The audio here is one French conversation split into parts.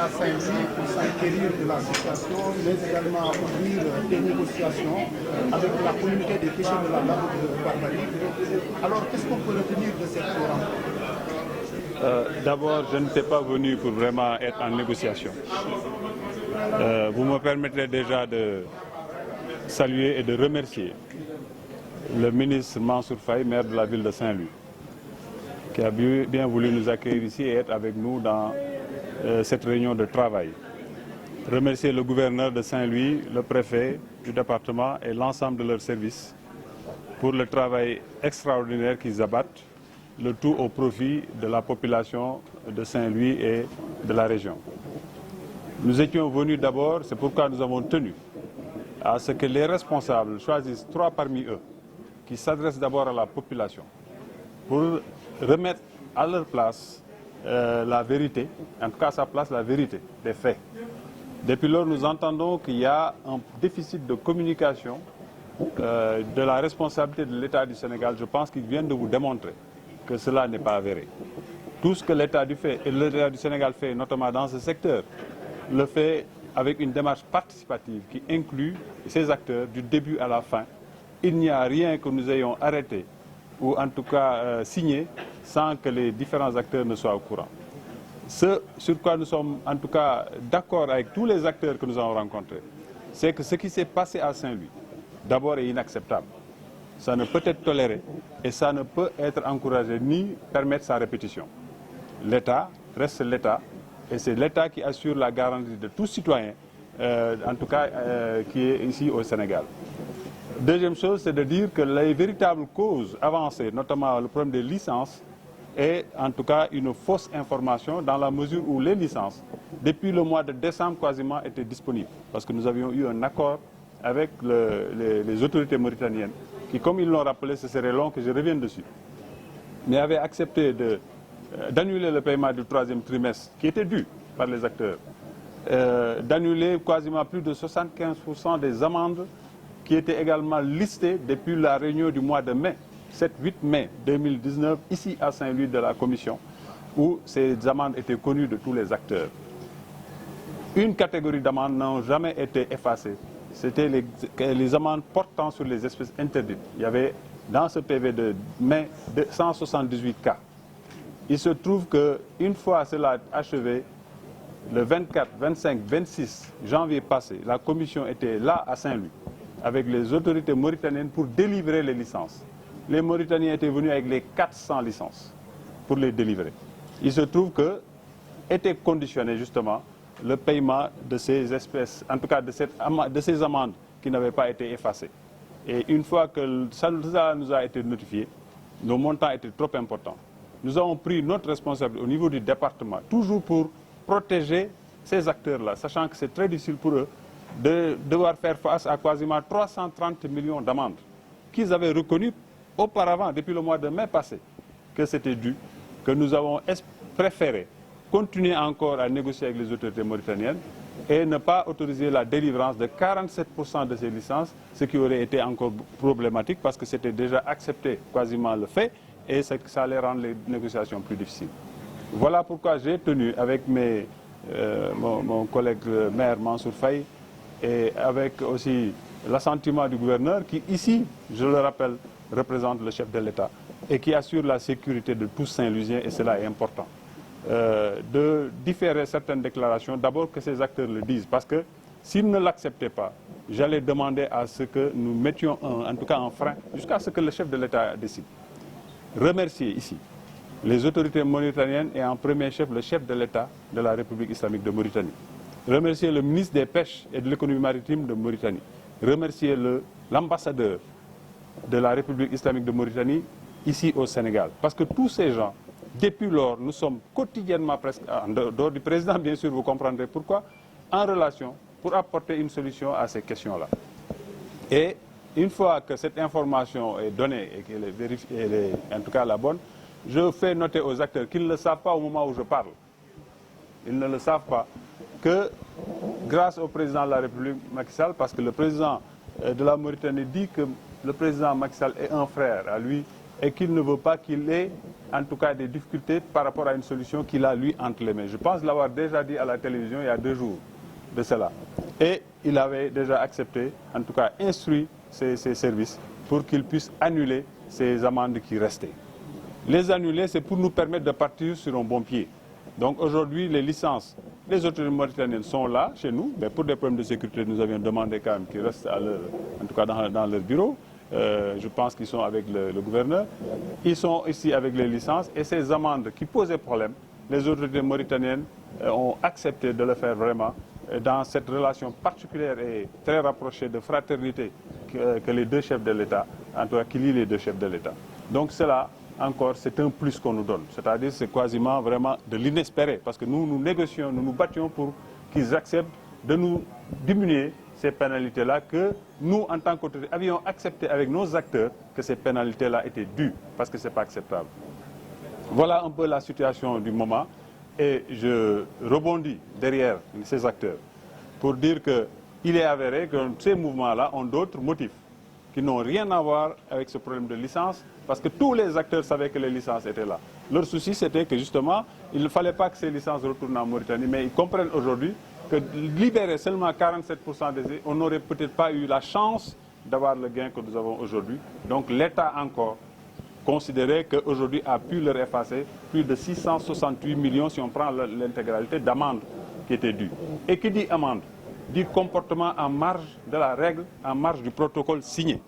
à Saint-Louis pour s'enquérir de la situation, mais également ouvrir des négociations avec la communauté des pêcheurs de la Lagode de Barbarie. Alors, qu'est-ce qu'on peut retenir de cette rencontre? D'abord, je n'étais pas venu pour vraiment être en négociation. Vous me permettrez déjà de saluer et de remercier le ministre Mansour Faye, maire de la ville de Saint-Louis, qui a bien voulu nous accueillir ici et être avec nous dans cette réunion de travail. Remercier le gouverneur de Saint-Louis, le préfet du département et l'ensemble de leurs services pour le travail extraordinaire qu'ils abattent, le tout au profit de la population de Saint-Louis et de la région. Nous étions venus d'abord, c'est pourquoi nous avons tenu à ce que les responsables choisissent 3 parmi eux qui s'adressent d'abord à la population pour remettre à leur place la vérité, en tout cas à sa place la vérité des faits. Depuis lors, nous entendons qu'il y a un déficit de communication de la responsabilité de l'État du Sénégal. Je pense qu'ils viennent de vous démontrer que cela n'est pas avéré. Tout ce que l'État du Sénégal fait, notamment dans ce secteur, le fait avec une démarche participative qui inclut ces acteurs du début à la fin. Il n'y a rien que nous ayons arrêté ou en tout cas signé sans que les différents acteurs ne soient au courant. Ce sur quoi nous sommes en tout cas d'accord avec tous les acteurs que nous avons rencontrés, c'est que ce qui s'est passé à Saint-Louis, d'abord est inacceptable. Ça ne peut être toléré et ça ne peut être encouragé ni permettre sa répétition. L'État reste l'État et c'est l'État qui assure la garantie de tout citoyen, en tout cas qui est ici au Sénégal. Deuxième chose, c'est de dire que les véritables causes avancées, notamment le problème des licences, est en tout cas une fausse information dans la mesure où les licences, depuis le mois de décembre quasiment, étaient disponibles. Parce que nous avions eu un accord avec les autorités mauritaniennes qui, comme ils l'ont rappelé, ce serait long que je revienne dessus, mais avaient accepté d'annuler le paiement du 3e trimestre qui était dû par les acteurs, d'annuler quasiment plus de 75% des amendes qui étaient également listées depuis la réunion du mois de mai, 7-8 mai 2019, ici à Saint-Louis de la Commission, où ces amendes étaient connues de tous les acteurs. Une catégorie d'amendes n'a jamais été effacée. C'était les amendes portant sur les espèces interdites. Il y avait dans ce PV de mai 178 cas. Il se trouve qu'une fois cela achevé, le 24, 25, 26 janvier passé, la commission était là à Saint-Louis avec les autorités mauritaniennes pour délivrer les licences. Les Mauritaniens étaient venus avec les 400 licences pour les délivrer. Il se trouve que était conditionné justement le paiement de ces espèces, en tout cas de ces amendes qui n'avaient pas été effacées. Et une fois que ça nous a été notifié, nos montants étaient trop importants. Nous avons pris notre responsabilité au niveau du département, toujours pour protéger ces acteurs-là, sachant que c'est très difficile pour eux de devoir faire face à quasiment 330 millions d'amendes qu'ils avaient reconnues auparavant, depuis le mois de mai passé, que c'était dû, que nous avons préféré continuer encore à négocier avec les autorités mauritaniennes et ne pas autoriser la délivrance de 47% de ces licences, ce qui aurait été encore problématique parce que c'était déjà accepté quasiment le fait et ça allait rendre les négociations plus difficiles. Voilà pourquoi j'ai tenu avec mon collègue maire Mansour Faye et avec aussi l'assentiment du gouverneur qui ici, je le rappelle, représente le chef de l'État et qui assure la sécurité de tous Saint-Louisiens et cela est important. De différer certaines déclarations, d'abord que ces acteurs le disent parce que s'ils ne l'acceptaient pas, j'allais demander à ce que nous mettions en tout cas un frein jusqu'à ce que le chef de l'État décide. Remercier ici les autorités mauritaniennes et en premier chef le chef de l'État de la République islamique de Mauritanie. Remercier le ministre des Pêches et de l'économie maritime de Mauritanie. Remercier l'ambassadeur de la République islamique de Mauritanie ici au Sénégal. Parce que tous ces gens, depuis lors, nous sommes quotidiennement presque, en dehors du président bien sûr, vous comprendrez pourquoi, en relation pour apporter une solution à ces questions-là. Et une fois que cette information est donnée et qu'elle est vérifiée, elle est en tout cas la bonne, je fais noter aux acteurs qu'ils ne le savent pas au moment où je parle. Ils ne le savent pas que grâce au président de la République Macky Sall, parce que le président de la Mauritanie dit que le président Macky Sall est un frère à lui, et qu'il ne veut pas qu'il ait en tout cas des difficultés par rapport à une solution qu'il a lui entre les mains. Je pense l'avoir déjà dit à la télévision il y a 2 jours de cela. Et il avait déjà accepté, en tout cas instruit ses services pour qu'ils puissent annuler ces amendes qui restaient. Les annuler, c'est pour nous permettre de partir sur un bon pied. Donc aujourd'hui, les licences, les autorités mauritaniennes sont là chez nous, mais pour des problèmes de sécurité, nous avions demandé quand même qu'ils restent à leur, en tout cas dans leur bureau. Je pense qu'ils sont avec le gouverneur. Ils sont ici avec les licences et ces amendes qui posaient problème, les autorités mauritaniennes ont accepté de le faire vraiment dans cette relation particulière et très rapprochée de fraternité que les deux chefs de l'État, en tout cas qui lient les deux chefs de l'État. Donc cela, encore, c'est un plus qu'on nous donne. C'est-à-dire c'est quasiment vraiment de l'inespéré parce que nous négocions, nous nous battions pour qu'ils acceptent de nous diminuer ces pénalités-là que nous, en tant qu'autorité, avions accepté avec nos acteurs que ces pénalités-là étaient dues parce que ce n'est pas acceptable. Voilà un peu la situation du moment et je rebondis derrière ces acteurs pour dire qu'il est avéré que ces mouvements-là ont d'autres motifs qui n'ont rien à voir avec ce problème de licence parce que tous les acteurs savaient que les licences étaient là. Leur souci, c'était que justement, il ne fallait pas que ces licences retournent en Mauritanie, mais ils comprennent aujourd'hui que libérer seulement 47% des... on n'aurait peut-être pas eu la chance d'avoir le gain que nous avons aujourd'hui. Donc l'État encore considérait qu'aujourd'hui a pu leur effacer plus de 668 millions si on prend l'intégralité d'amendes qui étaient dues. Et qui dit amende dit comportement en marge de la règle, en marge du protocole signé.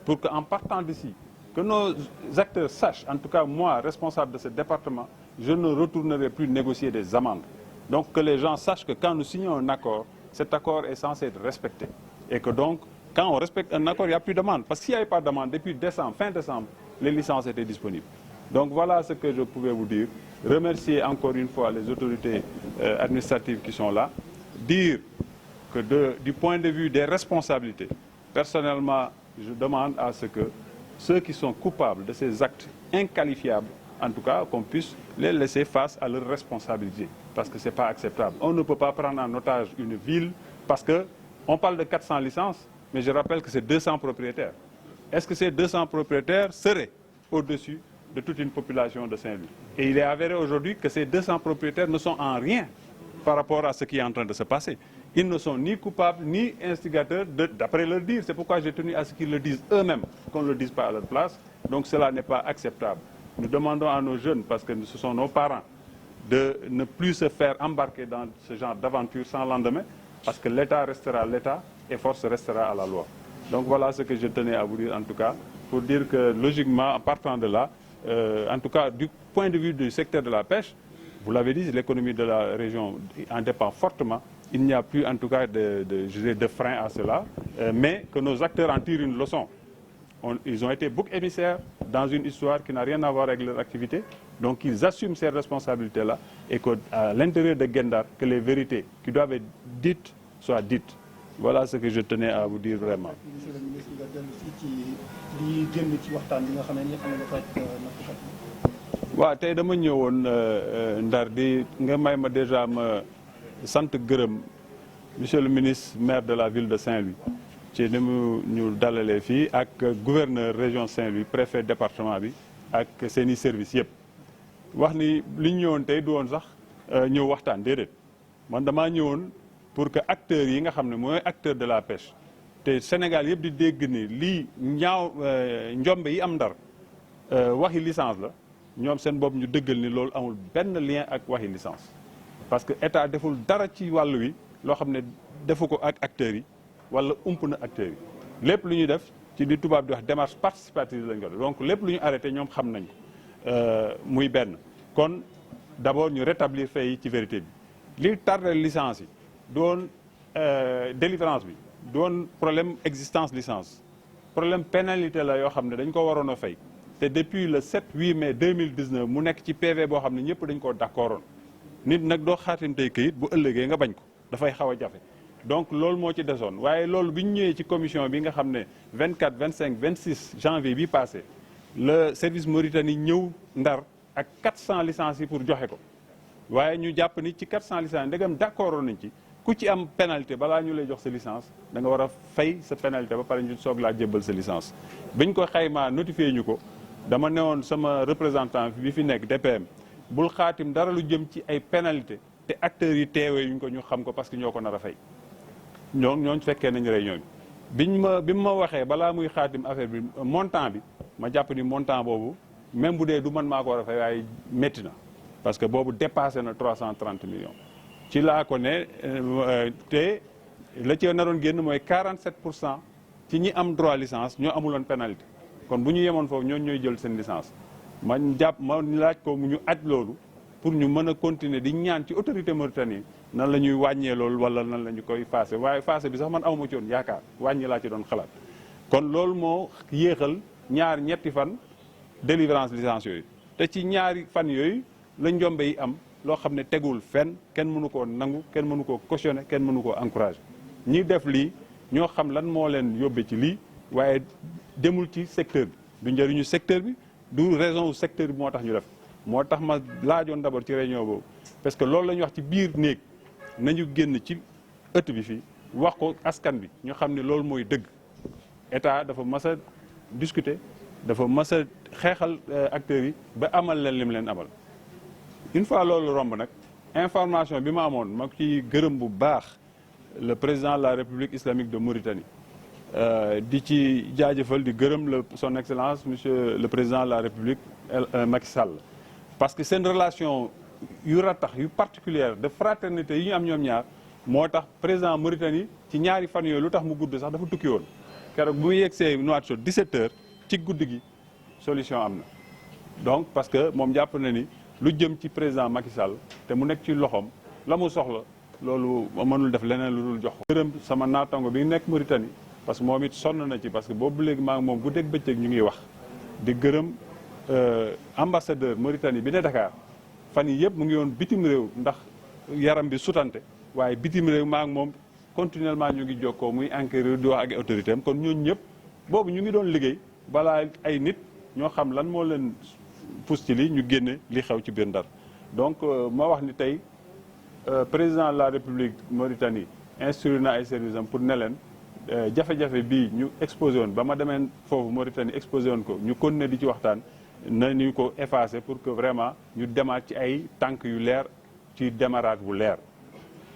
Pour qu'en partant d'ici, que nos acteurs sachent, en tout cas moi, responsable de ce département, je ne retournerai plus négocier des amendes. Donc que les gens sachent que quand nous signons un accord, cet accord est censé être respecté. Et que donc, quand on respecte un accord, il n'y a plus d'amende. Parce que s'il n'y avait pas d'amende, depuis décembre, fin décembre, les licences étaient disponibles. Donc voilà ce que je pouvais vous dire. Remercier encore une fois les autorités administratives qui sont là. Dire que du point de vue des responsabilités, personnellement, je demande à ce que ceux qui sont coupables de ces actes inqualifiables, en tout cas, qu'on puisse les laisser face à leurs responsabilités, parce que ce n'est pas acceptable. On ne peut pas prendre en otage une ville, parce qu'on parle de 400 licences, mais je rappelle que c'est 200 propriétaires. Est-ce que ces 200 propriétaires seraient au-dessus de toute une population de Saint-Louis? Et il est avéré aujourd'hui que ces 200 propriétaires ne sont en rien par rapport à ce qui est en train de se passer. Ils ne sont ni coupables, ni instigateurs, d'après leur dire. C'est pourquoi j'ai tenu à ce qu'ils le disent eux-mêmes, qu'on ne le dise pas à leur place. Donc cela n'est pas acceptable. Nous demandons à nos jeunes, parce que ce sont nos parents, de ne plus se faire embarquer dans ce genre d'aventure sans lendemain, parce que l'État restera l'État et force restera à la loi. Donc voilà ce que je tenais à vous dire en tout cas, pour dire que logiquement, en partant de là, en tout cas du point de vue du secteur de la pêche, vous l'avez dit, l'économie de la région en dépend fortement. Il n'y a plus en tout cas de frein à cela, mais que nos acteurs en tirent une leçon. Ils ont été boucs émissaires dans une histoire qui n'a rien à voir avec leur activité. Donc ils assument ces responsabilités-là et qu'à l'intérieur de Guet-Ndar, que les vérités qui doivent être dites soient dites. Voilà ce que je tenais à vous dire vraiment. Monsieur le ministre, nga dellu ci li génn ci waxtaan bi nga xam ne waaw tey dama ñëwoon Ndar di nga may ma déjà ma sant gërëm monsieur le ministre maire de la ville de Saint-Louis ci ni mu ñu dalalee fii ak gouverneur région Saint-Louis préfet département bi ak seeni service yëpp wax ni li ñu ñëwoon tey du woon sax ñëw waxtaan déedéet man damaa ñëwoon pour que acteurs yi nga xam ne mooy acteur de la pêche te Sénégal yëpp di dégg ni lii njombe yi am Ndar waxi licence la ñoom seen bopp ñu dëggal ni loolu amul benn lien ak waxi licence parce que état deful dara ci wàll wi loo xam ne defu ko ak acteurs yi wala ump na acteurs yi lépp lu ñuy def ci li tubaab di wax démarche participative lañ ko def donc lépp lu ñu arrêté ñoom xam nañ ko muy benn kon d'abord ñu rétablir fait yi ci vérité bi li tardé licence yi doon délivrance bi doon problème existence licence problème pénalité la yoo xam ne dañ ko waroon a fay te depuis le 7-8 mai 2019 mu nekk ci PV boo xam ne ñëpp dañ koo d'accordoon nit nag doo xaatimtey këyit bu ëllëgee nga bañ ko dafay xaw a jafe donc loolu moo ci desoon waaye loolu bi ñu ñëwee ci commission bi nga xam ne 24 25 26 janvier bi passé le service Mauritanie ñëw Ndar ak 400 licences yi pour joxe ko waaye ñu jàpp ni ci 400 licences ndegam d'accordoon nañ ci ku ci am pénalité balaa ñu lay jox sa licence da nga war a fay sa pénalité ba pare ñu soog laa jébbal sa licence biñ ko xaymaa notifié ñu ko dama newoon sama représentant bi fi nekk DPM bul xaatim dara lu jëm ci ay pénalité te acteurs yi teewee yuñ ko ñu xam ko parce que ñoo ko nar a fay ñooñu fekkee nañ réunion bi bi ma waxee balaa muy xaatim affaire bi montant bi ma jàpp ni montant boobu même bu dee du man maa ko war a fay waaye métti na parce que boobu dépassé na 330 millions ci laa ko ne te la ci naroon génn mooy 47% ci ñi am droit licence ñoo amuloon pénalité kon bu ñu yemoon foofu ñooñu ñooy jël seen licence ma laaj ko mu ñu aj loolu pour ñu mën a continuer di ñaan ci autorité Mauritanie nan la ñuy wàññee loolu wala nan la ñu koy faase waaye faase bi sax man awma ci woon yaakaar wàññi laa ci doon xalaat kon loolu moo yéexal ñetti fan délivrance licence yooyu te ci ñaari fan yooyu la njombe yi am loo xam ne tegul fenn kenn mënu koo nangu kenn mënu koo cautionner kenn mënu koo encourager ñi def lii ñoo xam lan moo leen yóbbee ci lii waaye demul ci secteur bi du njëriñu secteur bi du raison wu secteur bi moo tax ñu def moo tax ma laajoon d'abord ci réunion boobu parce que loolu la ñu wax ci biir néeg nañu génn ci ëtt bi fii wax ko askan bi ñu xam ne loolu mooy dëgg état dafa mas a discuter dafa mas a xeexal acteurs yi ba amal leen lim leen amal une fois loolu romb nag information bi ma amoon ma ci gërëm bu baax le président de la République islamique de Mauritanie di ci jaajëfal di gërëm son excellence monsieur le président de la République Macky Sall parce que seen relation yu ratax yu particulière de fraternité yi ñu am ñoom ñaar moo tax président Mauritanie ci ñaari fan yooyu lu tax mu gudd sax dafa tukki woon keroog bu mu yegsee Nouakchott 17h ci guddi gi solution am na donc parce que moom jàpp na ni lu jëm ci président Macky Sall te mu nekk ci loxoom la mu soxla loolu mënul def leneen lu dul jox ko. gërëm sama naataango bi nekk Mauritanie parce que moom it sonn na ci parce que boobu léegi maa ngi moom guddeeg bëccëg ñu ngi wax di gërëm ambassadeur Mauritanie bi ne Dakar fan yi yëpp mu ngi woon bitim réew ndax yaram bi sutante waaye bitim réew maa ngi moom continuellement ñu ngi jokkoo muy enquêteur di wax ak autorité am kon ñooñu ñëpp boobu ñu ngi doon liggéey balaa ay nit ñoo xam lan moo leen pousse ci li ñu génne li xew ci biir Ndar donc ma wax ni tey président de la République Mauritanie instruit na ay services am pour ne leen jafe-jafe bii ñu exposé woon ba ma demee foofu Mauritanie exposé woon ko ñu continuer di ci waxtaan na ñu ko effacer pour que vraiment ñu demaat ci ay tànk yu leer ci démarrage bu leer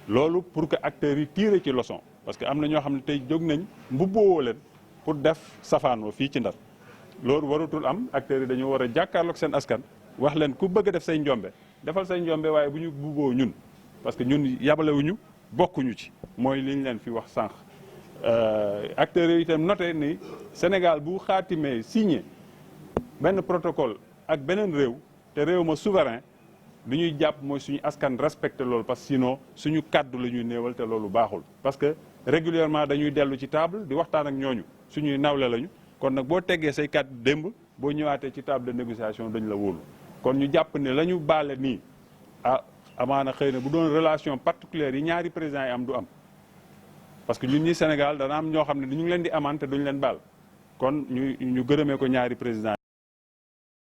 loolu pour que acteurs yi tiré ci leçon parce que am na ñoo xam ne tey jóg nañ mbubboo leen pour def safaanoo fii ci Ndar loolu waratul am acteurs yi dañoo war a jàkkaarloog seen askan wax leen ku bëgg a def say njombe defal say njombe waaye bu ñu mbubboo ñun parce que ñun yabalewuñu bokkuñu ci mooy li ñu leen fi wax sànq acteurs yi itam noté ni Sénégal bu xaatimee signé benn protocole ak beneen réew te réew ma souverain lu ñuy jàpp mooy suñu askan respecté loolu parce que sinon suñu kàddu la ñuy néewal te loolu baaxul parce que régulièrement dañuy dellu ci table di waxtaan ak ñooñu suñuy nawle lañu kon nag boo teggee say kàddu démb boo ñëwaatee ci table de négociation dañ la wóolu kon ñu jàpp ne la ñu baale nii amaana xëy na bu doon relation particulière yi ñaari présidents yi am du am parce que ñun ñi Sénégal dana am ñoo xam ne ñu ngi leen di amante duñu leen baal kon ñu gërëmee ko ñaari présidents